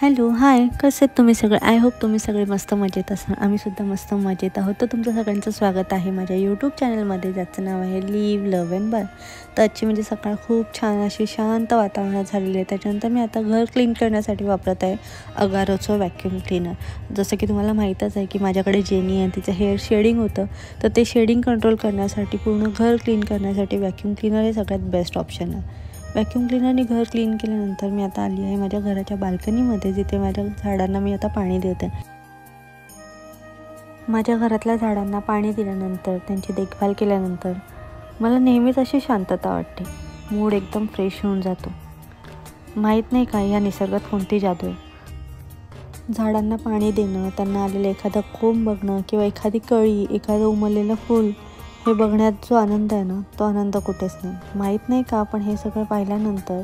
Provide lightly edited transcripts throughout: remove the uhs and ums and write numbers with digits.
Hello hi, कसे आहेत तुम्ही सगळे? आय होप तुम्ही सगळे मस्त मजेत असाल. आम्हीसुद्धा मस्त मजेत आहोत. तर तुमचं सगळ्यांचं स्वागत आहे माझ्या यूट्यूब चॅनलमध्ये, ज्याचं नाव आहे लिव्ह लव्ह अँड बाय. तर आजची म्हणजे सकाळ खूप छान अशी शांत वातावरणात झालेली आहे. त्याच्यानंतर मी आता घर क्लीन करण्यासाठी वापरत आहे अगारोचं व्हॅक्यूम क्लीनर. जसं की तुम्हाला माहीतच आहे की माझ्याकडे जेनी आहे, तिचं हेअर शेडिंग होतं. तर ते शेडिंग कंट्रोल करण्यासाठी, पूर्ण घर क्लीन करण्यासाठी व्हॅक्यूम क्लीनर हे सगळ्यात बेस्ट ऑप्शन आहे. व्हॅक्यूम क्लीनरने घर क्लीन केल्यानंतर मी आता आली आहे माझ्या घराच्या बाल्कनीमध्ये, जिथे माझ्या झाडांना मी आता पाणी देते. माझ्या घरातल्या झाडांना पाणी दिल्यानंतर, त्यांची देखभाल केल्यानंतर मला नेहमीच अशी शांतता वाटते. मूड एकदम फ्रेश होऊन जातो. माहीत नाही का या निसर्गात कोणती जादू आहे. झाडांना पाणी देणं, त्यांना आलेलं एखादं कोंब बघणं किंवा एखादी कळी, एखादं उमललेलं फूल हे बघण्यात जो आनंद आहे ना, तो आनंद कुठेच नाही. माहीत नाही का, पण हे सगळं पाहिल्यानंतर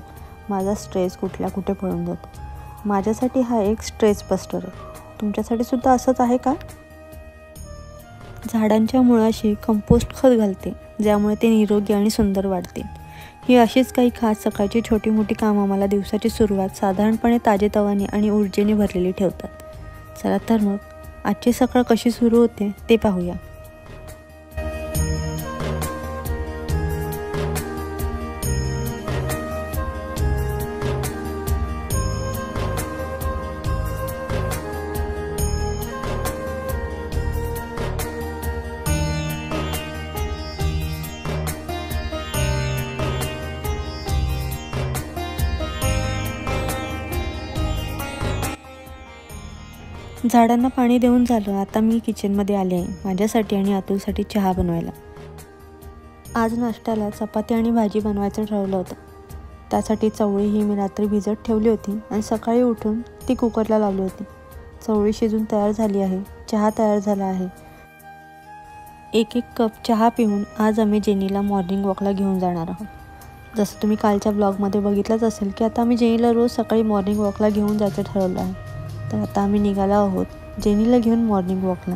माझा स्ट्रेस कुठल्या कुठे पळून जातो. माझ्यासाठी हा एक स्ट्रेस बस्टर आहे. तुमच्यासाठी सुद्धा असंच आहे का? झाडांच्या मुळाशी कंपोस्ट खत घालते, ज्यामुळे ते निरोगी आणि सुंदर वाढते. ही अशीच काही खास सकाळची छोटी मोठी कामं मला दिवसाची सुरुवात साधारणपणे ताजेतवाने आणि ऊर्जेने भरलेली ठेवतात. चला तर मग आजची सकाळ कशी सुरू होते ते पाहूया. झाडांना पाणी देऊन झालं. आता मी किचनमध्ये आले आहे माझ्यासाठी आणि अतुलसाठी चहा बनवायला. आज नाश्त्याला चपाती आणि भाजी बनवायचं ठरवलं होतं. त्यासाठी चवळी ही मी रात्री भिजत ठेवली होती आणि सकाळी उठून ती कुकरला लावली होती. चवळी शिजून तयार झाली आहे. चहा तयार झाला आहे. एक कप चहा पिऊन आज आम्ही जेनीला मॉर्निंग वॉकला घेऊन जाणार आहोत. जसं तुम्ही कालच्या ब्लॉगमध्ये बघितलंच असेल की आता आम्ही जेनीला रोज सकाळी मॉर्निंग वॉकला घेऊन जायचं ठरवलं आहे. तर आता आम्ही निघालो आहोत जेनीला घेऊन मॉर्निंग वॉकला.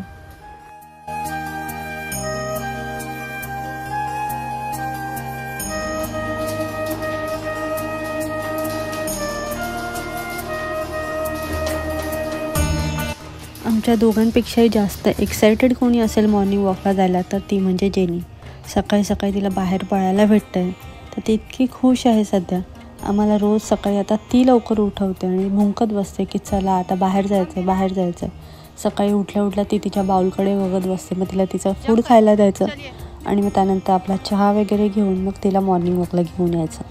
आमच्या दोघांपेक्षाही जास्त एक्सायटेड कोणी असेल मॉर्निंग वॉकला जायला तर ती म्हणजे जेनी. सकाळी सकाळी तिला बाहेर पळायला भेटतं आहे, तर ती इतकी खुश आहे सध्या. आम्हाला रोज सकाळी आता ती लवकर उठवते आणि भुंकत बसते की चला आता बाहेर जायचं आहे, बाहेर जायचं आहे. सकाळी उठल्या उठल्या ती तिच्या बाउलकडे बघत बसते. मग तिला तिचं फूड खायला द्यायचं आणि मग त्यानंतर आपला चहा वगैरे घेऊन मग तिला मॉर्निंग वॉकला घेऊन यायचं.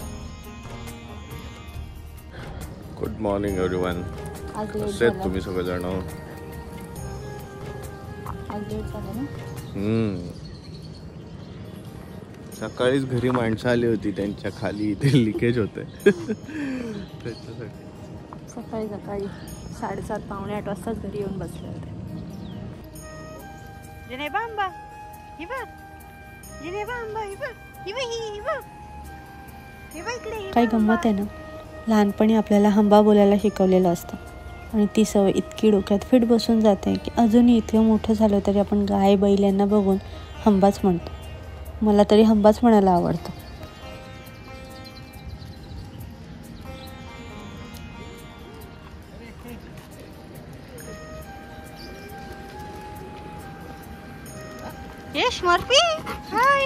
Good morning everyone. कसे आहेत तुम्ही सगळेजण? सकाळीच घरी माणसं आली होती, त्यांच्या खाली इथे लिकेज होते त्याच्यासाठी सकाळी 7:30 पावणे 8 वाजताच घरी येऊन बसले होते. काही गंमत आहे ना, लहानपणी आपल्याला हंबा बोलायला शिकवलेलं असतं आणि ती सवय इतकी डोक्यात फिट बसून जाते की अजूनही इतकं मोठं झालं तरी आपण गाय बैल यांना बघून हंबाच म्हणतो. मला तरी हंबाच म्हणायला आवडतं. स्मर्फी हाय.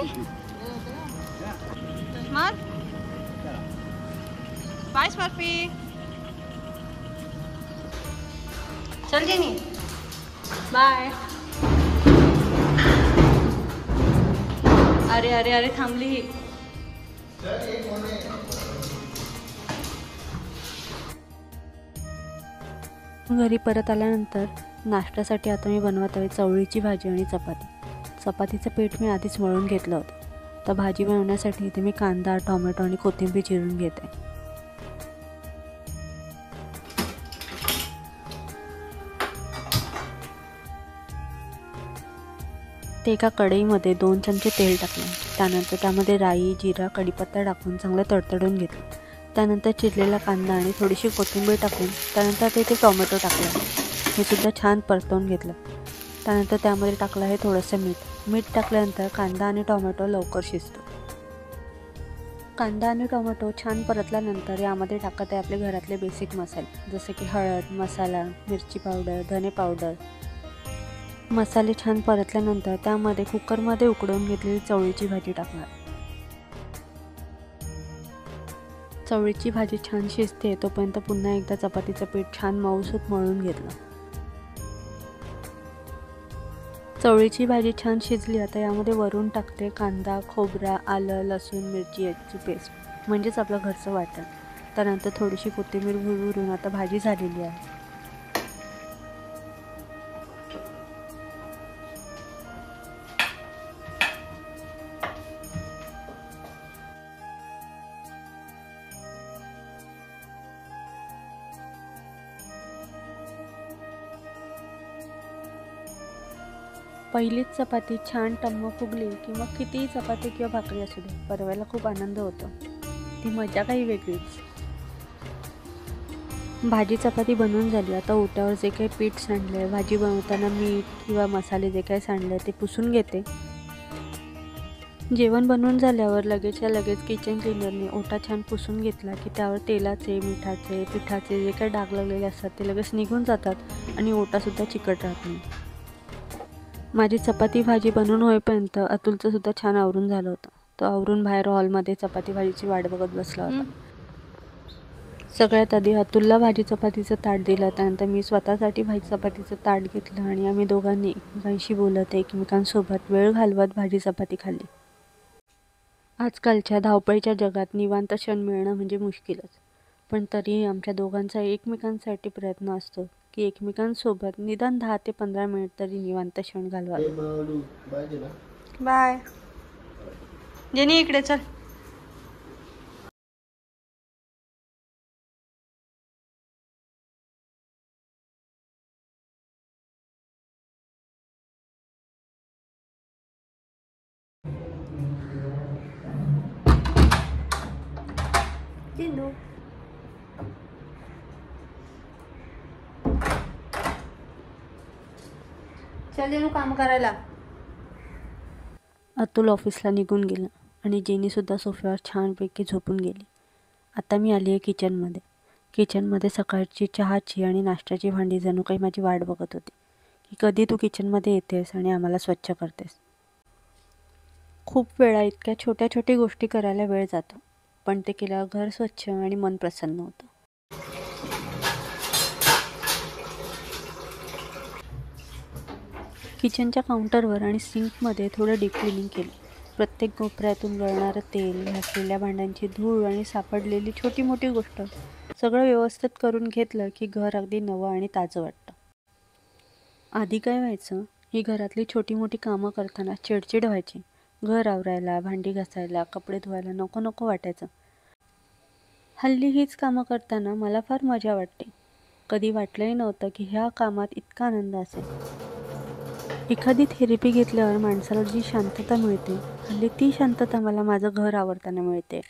बाय स्मर्फी. चल जेनी बाय. अरे अरे अरे थांबली. घरी परत आल्यानंतर नाश्त्यासाठी आता मी बनवत आहे चवळीची भाजी आणि चपाती. चपातीचं पीठ मी आधीच मळून घेतलं होतं. तर भाजी बनवण्यासाठी इथे मी कांदा, टोमॅटो आणि कोथिंबीर चिरून घेते. ते एका कढईमध्ये 2 चमचे तेल टाकले. त्यानंतर त्यामध्ये राई, जिरा, कढीपत्ता टाकून चांगलं तडतडून घेतलं. त्यानंतर चिरलेला कांदा आणि थोडीशी कोथिंबीर टाकून त्यानंतर ते टोमॅटो टाकलं. हे सुद्धा छान परतवून घेतलं. त्यानंतर त्यामध्ये टाकलं आहे थोडंसं मीठ. मीठ टाकल्यानंतर कांदा आणि टोमॅटो लवकर शिजतो. कांदा आणि टोमॅटो छान परतल्यानंतर यामध्ये टाकत आहे आपले घरातले बेसिक मसाले, जसे की हळद, मसाला, मिरची पावडर, धने पावडर. मसाले छान परतल्यानंतर त्यामध्ये कुकरमध्ये उकडवून घेतलेली चवळीची भाजी टाकणार. चवळीची भाजी छान शिजते तोपर्यंत पुन्हा एकदा चपातीचं पीठ छान मऊसूत मळून घेतलं. चवळीची भाजी छान शिजली. आता यामध्ये वरून टाकते कांदा, खोबरा, आलं, लसूण, मिरची याची पेस्ट, म्हणजेच आपलं घरचं वाटण. त्यानंतर थोडीशी कोथिंबीर भुरभुरून आता भाजी झालेली आहे. पहिलीच चपाती छान टम्म फुगली की मग कितीही चपाती किंवा भाकरी असू दे, परवायला खूप आनंद होतो. ती मजा काही वेगळीच. भाजी चपाती बनवून झाली. आता ओट्यावर जे काही पीठ सांडलं आहे, भाजी बनवताना मीठ किंवा मसाले जे काही सांडले ते पुसून घेते. जेवण बनवून झाल्यावर लगेचच्या लगेच किचन क्लिनरने ओटा छान पुसून घेतला की त्यावर तेलाचे, मिठाचे, पिठाचे जे काही डाग लागलेले असतात ते लगेच निघून जातात आणि ओटासुद्धा चिकट राहत नाही. माझी चपाती भाजी बनवून होईपर्यंत अतुलचं सुद्धा छान आवरून झालं होतं. तो आवरून बाहेर हॉलमध्ये चपाती भाजीची वाट बघत बसला होता. सगळ्यात आधी अतुलला भाजी चपातीचं ताट दिलं. त्यानंतर मी स्वतःसाठी भाजी चपातीचं ताट घेतलं आणि आम्ही दोघांनी एकमेकांशी बोलत एकमेकांसोबत वेळ घालवत भाजी चपाती खाल्ली. आजकालच्या धावपळीच्या जगात निवांत क्षण मिळणं म्हणजे मुश्किलच, पण तरीही आमच्या दोघांचा एकमेकांसाठी प्रयत्न असतो की एकमेकांसोबत निदान 10 ते 15 मिनिट तरी निवांत क्षण घालवावे. बाय जेनी, इकडे चल. जिंदू चल जेनू काम करायला. अतुल ऑफिसला निघून गेला आणि जेनीसुद्धा सोफ्यावर छानपैकी झोपून गेली. आता मी आली आहे किचनमध्ये. किचनमध्ये सकाळची चहाची आणि नाश्त्याची भांडी जणू काही माझी वाट बघत होती की कधी तू किचनमध्ये येतेस आणि आम्हाला स्वच्छ करतेस. खूप वेळा इतक्या छोट्या छोट्या गोष्टी करायला वेळ जातो, पण ते केल्यावर घर स्वच्छ आणि मन प्रसन्न होतं. किचनच्या काउंटरवर आणि सिंकमध्ये थोडं डीप क्लिनिंग केलं. प्रत्येक कोपऱ्यातून गळणारं तेल, घासलेल्या भांड्यांची धूळ आणि सापडलेली छोटी मोठी गोष्ट सगळं व्यवस्थित करून घेतलं की घर अगदी नवं आणि ताजं वाटतं. आधी काय व्हायचं, ही घरातली छोटी मोठी कामं करताना चिडचिड व्हायची. घर आवरायला, भांडी घासायला, कपडे धुवायला नको नको वाटायचं. हल्ली हीच कामं करताना मला फार मजा वाटते. कधी वाटलंही नव्हतं की ह्या कामात इतका आनंद असेल. एखादी थेरपी घेतल्यावर माणसाला जी शांतता मिळते, हल्ली ती शांतता मला माझं घर आवरताना मिळते.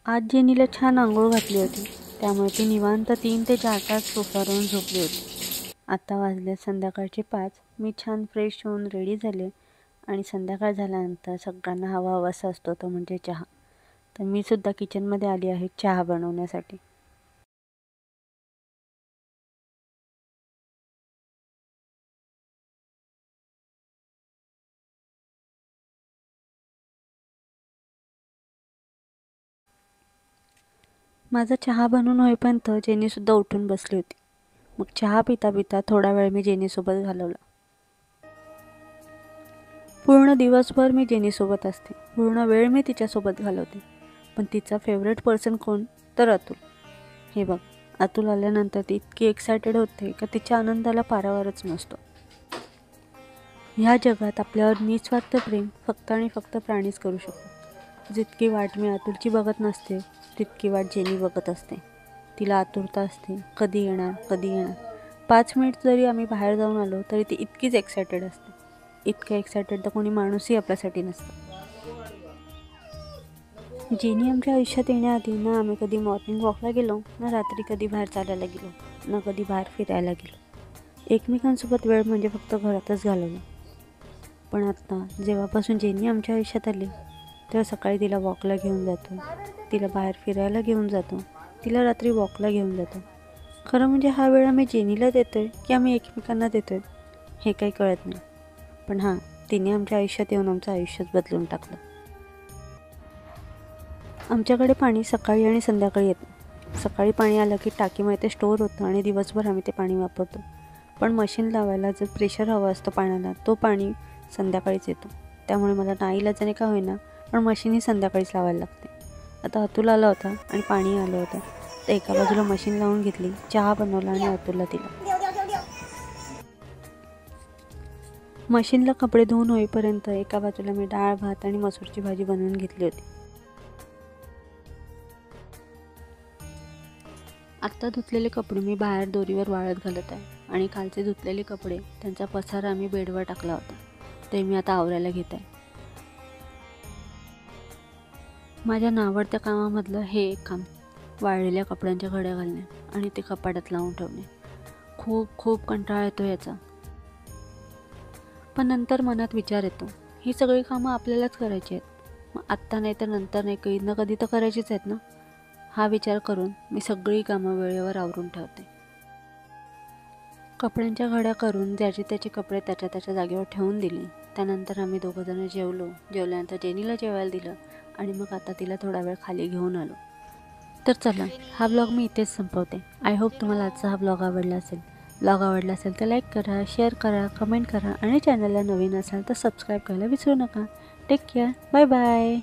आज जेनीला छान आंघोळ घातली होती, त्यामुळे ती निवांत 3 ते 4 तास सोफ्यावरून झोपली होती. आता वाजले संध्याकाळचे 5. मी छान फ्रेश होऊन रेडी झाले आणि संध्याकाळ झाल्यानंतर सगळ्यांना हवा हवासा असतो तो म्हणजे चहा. तर मी सुद्धा किचनमध्ये आली आहे चहा बनवण्यासाठी. माझा चहा बनवून होईपर्यंत जेनीसुद्धा उठून बसली होती. मग चहा पिता पिता थोडा वेळ मी जेनीसोबत घालवला. पूर्ण दिवसभर मी जेनीसोबत असते, पूर्ण वेळ मी तिच्यासोबत घालवते. पण तिचा फेवरेट पर्सन कोण, तर अतुल. हे बघ, अतुल आल्यानंतर ती इतकी एक्सायटेड होते का तिच्या आनंदाला पारावारच नसतो. ह्या जगात आपल्यावर निस्वार्थ प्रेम फक्त आणि फक्त प्राणीच करू शकतो. जितकी वाट मी अतुलची बघत नसते, तितकी वाट जेनी बघत असते. तिला आतुरता असते, कधी येणार कधी येणार. 5 मिनिट जरी आम्ही बाहेर जाऊन आलो तरी ती इतकीच एक्सायटेड असते. इतकं एक्सायटेड तर कोणी माणूसही आपल्यासाठी नसतं. जेनी आमच्या आयुष्यात येण्याआधी ना आम्ही कधी मॉर्निंग वॉकला गेलो, ना रात्री कधी बाहेर चालायला गेलो, ना कधी बाहेर फिरायला गेलो. एकमेकांसोबत वेळ म्हणजे फक्त घरातच घालवला. पण आत्ता जेव्हापासून जेनी आमच्या आयुष्यात आली तेव्हा सकाळी तिला वॉकला घेऊन जातो, तिला बाहेर फिरायला घेऊन जातो, तिला रात्री वॉकला घेऊन जातो. खरं म्हणजे हा वेळ आम्ही जेनीला देतो आहे की आम्ही एकमेकांना देतो आहे हे काही कळत नाही. पण हां, तिने आमच्या आयुष्यात येऊन आमचं आयुष्यच बदलून टाकलं. आमच्याकडे पाणी सकाळी आणि संध्याकाळी येतं. सकाळी पाणी आलं की टाकीमध्ये ते स्टोअर होतं आणि दिवसभर आम्ही ते पाणी वापरतो. पण मशीन लावायला जर प्रेशर हवं असतं पाण्याला, तो पाणी संध्याकाळीच येतो. त्यामुळे मला नाईलाजाने का होईना पण मशीन ही संध्याकाळीच लावायला लागते. आता अतुल आला होता आणि पाणी आलं होतं, तर एका बाजूला मशीन लावून घेतली, चहा बनवला आणि अतुलला दिला. मशीनला कपडे धुवून होईपर्यंत एका बाजूला मी डाळ भात आणि मसूरची भाजी बनवून घेतली होती. आत्ता धुतलेले कपडे मी बाहेर दोरीवर वाळत घालत आहे आणि कालचे धुतलेले कपडे त्यांचा पसारा आम्ही बेडवर टाकला होता, ते मी आता आवरायला घेत आहे. माझ्या नावडत्या कामामधलं हे एक काम, वाळलेल्या कपड्यांच्या घड्या घालणे आणि ते कपाटात लावून ठेवणे. खूप खूप कंटाळा येतो याचा. पण नंतर मनात विचार येतो, ही सगळी कामं आपल्यालाच करायची आहेत, मग आत्ता नाही तर नंतर नाही, कधी ना कधी तर करायचीच आहेत ना. हा विचार करून मी सगळी कामं वेळेवर आवरून ठेवते. कपड्यांच्या घड्या करून ज्याचे त्याचे कपडे त्याच्या त्याच्या जागेवर ठेवून दिले. त्यानंतर आम्ही दोघंजणं जेवल्यानंतर जेनीला जेवायला दिलं आणि मग आता तिला थोडा वेळ खाली घेऊन आलो. तर चला, हा ब्लॉग मी इथेच संपवते. आय होप तुम्हाला आजचा हा ब्लॉग आवडला असेल. ब्लॉग आवडला असेल तर लाईक करा, शेअर करा, कमेंट करा आणि चॅनलला नवीन असाल तर सबस्क्राईब करायला विसरू नका. Take care, bye bye.